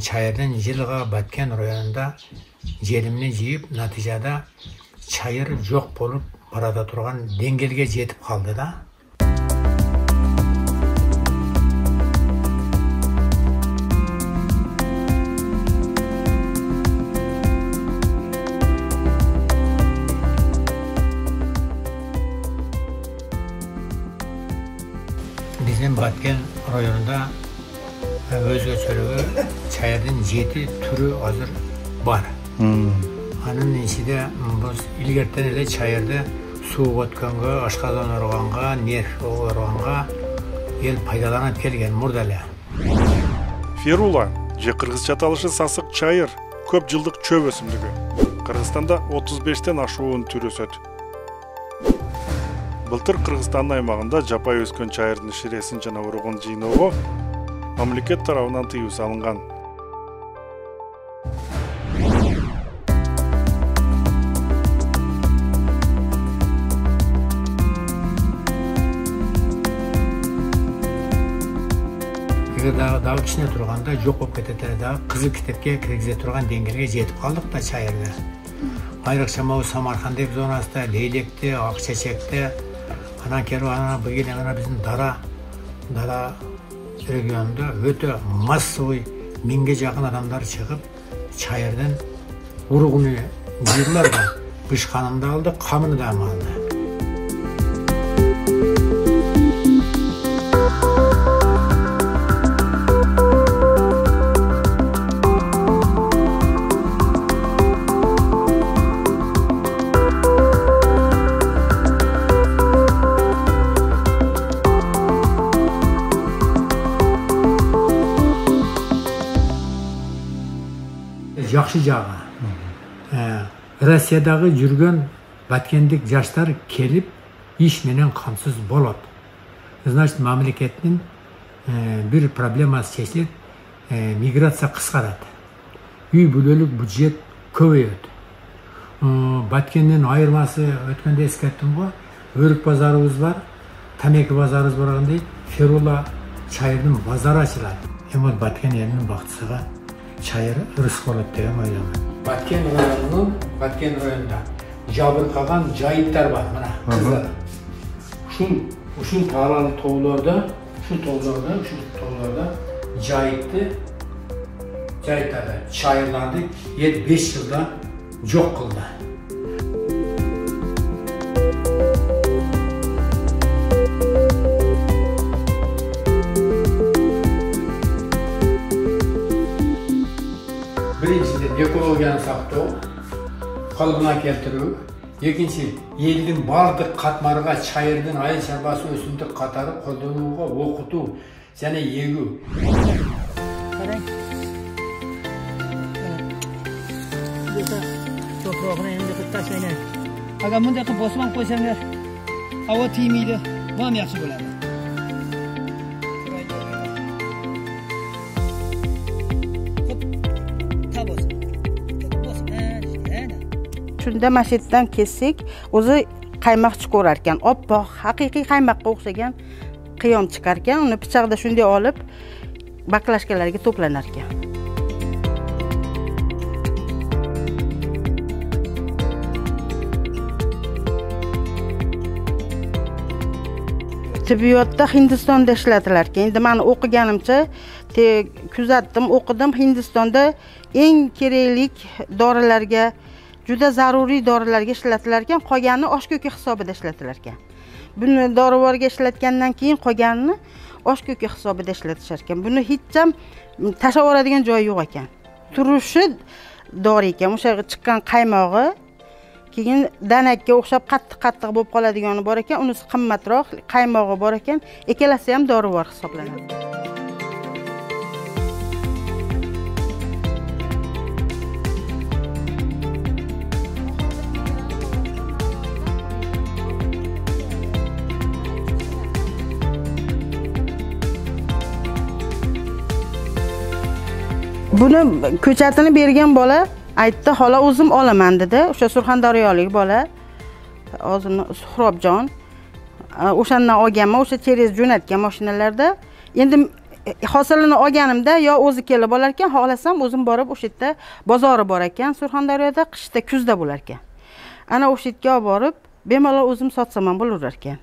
Çayırdan Yılga Batken rayonunda jelimni jiyip natijada çayır yok bolup barada turgan dengelge jetip kaldı da. Bizim Batken rayonunda özgöçölüğü çayırın 7 türü hazır var. Anın içinde biz ilgertten ele çayırda su ötkenge, aşkadan organga, nerf organga el paydalanıp kelgen murdale. Ferula, же кыргызча аталышы сасык чайыр, көп жылдык чөп өсүмдүгү. Кыргызстанда 35тен ашуун түрү өсөт. Былтыр Кыргызстандын аймагында жапай өскөн чайырдын ширесин жана урugун жыйноого мамлекет тарабынан тыюу салынган. Dağ içine turganda yok olup ketete dağ kızıl kitapke kirgize turgan dengelge jetip kaldık da çayırda. Ayrıca o Samarkandek zonasında, Leylek'te, Akçeçek'te, Anakeruan'a, Bıgılan'a bizim Dara regionunda öte massıvı minge jakın adamlar çıkıp çayırdan urugunu yığırlar da bışkanını da aldı, kamını da aldı. Жақшы жағы. Россиядағы жүрген баткендік жаштар келіп, иш менен қамсыз болады. Значит, мамлекеттің бір проблемасы шешіліп, миграция қысқарады. Үй бөлөлік бюджет көбейеді. Баткеннен айырмасы өткенде ескерттім ғой, өрік базарымыз бар, тамекі базарымыз барғандай, Ферула чайырдың базары ашылады. Емот Баткен елінің бақтысыға çayır ırıs болады деген ойлаймын. Баткен районында жабырқаған жайыттар бар, мына қыздар. Ушул тауларда жайыттарды, çayırlарды 5 жылда жоқ қылды. Birincisi ekologiyanı saqtoo, қалыбына келтирүү. Экинчи, элдин бардык катмарга чайырдын айыл чарбасы өсүмдүк катары колдонууга окутуу жана эгүү. Agar bunday qilib bosib qo'ysanglar, havo tiymaydi, bu ham yaxshi bo'ladi. Shunda masjiddan kessak, o'zi qaymoq chiqarar ekan. Oppoq, haqiqiy qaymoqqa o'xshagan qiyom chiqar ekan. Uni pichoqda shunday olib, baklashkalarga to'planar ekan. Tibbiyotda Hindistonda ishlatilar ekan. Endi men o'qiganimcha, kuzatdim, o'qidim. Hindistonda eng kerakli dorilarga, juda zaruriy dorilarga ishlatilar ekan, qolganini osh-ko'ka hisobida ishlatilar ekan. Buni dorivorga ishlatgandan keyin qolganini osh-ko'ka hisobida ishlatishar ekan. Buni hech ham tashlab yuboradigan joyi yo'q ekan. Turishi dori ekan. O'sha chiqqan qaymog'i keyin danakka o'xshab qattiq bo'lib qoladigani bor ekan, unisi qimmatroq, qaymog'i bor ekan. Ikkalasi ham dorivor hisoblanadi. Buni ko'chatini bergan bola aytdi, "Xola o'zim olaman" dedi. O'sha surxondaryolik bola, o'zini Suhrobjon. O'shandan olganman, o'sha через jo'natgan mashinalarda. Endi hosilini olganimda yo o'zi kelib olar ekan, xohlasam o'zim borib o'sha yerda bozori bor ekan, Surxondaryoda qishda, kuzda bo'lar ekan. Ana o'sha yerga olib borib, bemalol o'zim sotsam ham bo'laverar ekan.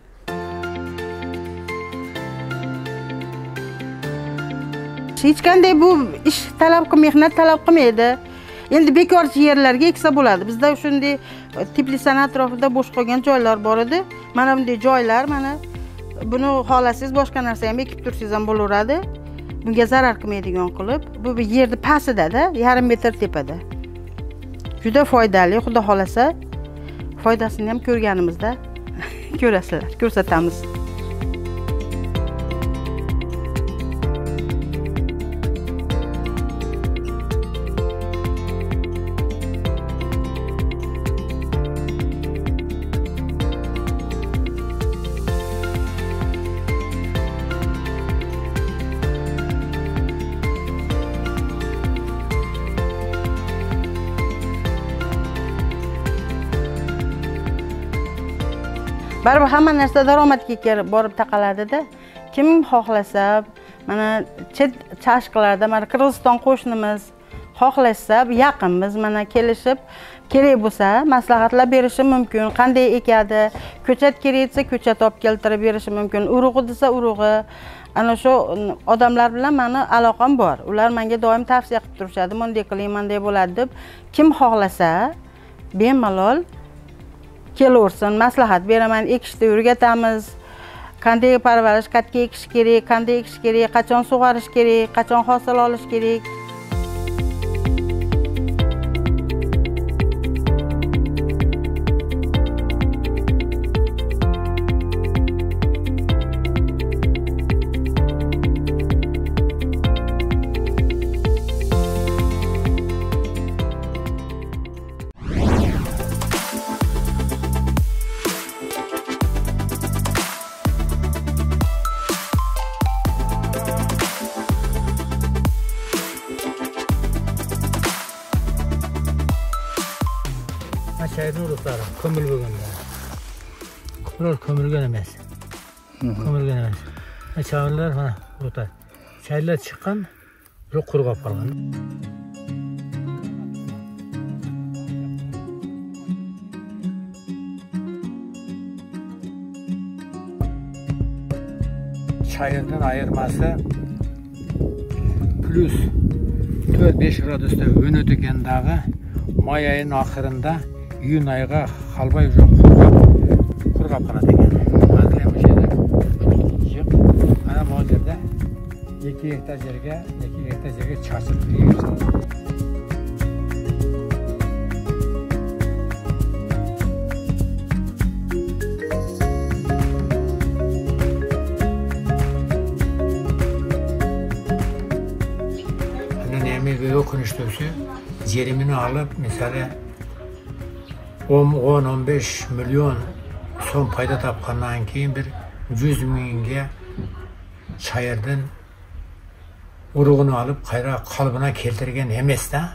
Hech qanday bu ish mehnat talab qilmaydi. Endi bekorchi yerlarga eksa bo'ladi. Bizda shunday Tbilisining atrofida bo'sh qolgan joylar bor edi. Mana bunday joylar, mana buni xohlasangiz boshqa narsa ham ekib tursangiz ham bo'laveradi. Bunga zarar qilmaydigan qilib, bu yerni pastida-da, yarim metr tepada. Juda foydali, xudo xolasa foydasini ham ko'rganimizda ko'rasizlar, ko'rsatamiz. Baribir hamma narsa daromadga borib taqaladi-da. Kim xohlasa, mana chet chashqalarda, mana Qirg'iziston qo'shnimiz xohlasa, yaqinmiz, mana kelishib, kerak bo'lsa, maslahatlar berishi mumkin. Qanday ekadi, ko'chat kerak desa, ko'chat olib keltirib berishi mumkin. Urug'i desa, urug'i. Ana shu odamlar bilan meni aloqam bor. Ular menga doim tavsiya qilib turishadi, bunday qiling, bunday bo'ladi deb. Kim xohlasa, bemalol kelaversin, maslahat beraman, ekishni o'rgatamiz. Qanday parvarish, qatga ekish kerak, qanday ekish kerak, qachon sug'orish kerak, qachon hosil olish kerak. Çayırın urukları, kömürlüğünler. Bunlar kömürlüğün emas. Kömürlüğün emas. Çayırlar bana uruklar. Çayırlar çıkan, yok kurugap kalgan. Çayırdan ayırması plus 4-5 gradusda önötükendagi may ayının ahırında iyun ayıga halbay yok kurgap kaladi ekan. Hozir ham o'sha yerda yig'ib, mana bu yerda 2 gektar yerga chachib qo'ygan. Konuştuğusu yerimini alıp mesela 10-15 milyon son payda tapkandan keyin bir 100 minge çayırdan urug'unu alıp kayra kalbına keltirgen emes da.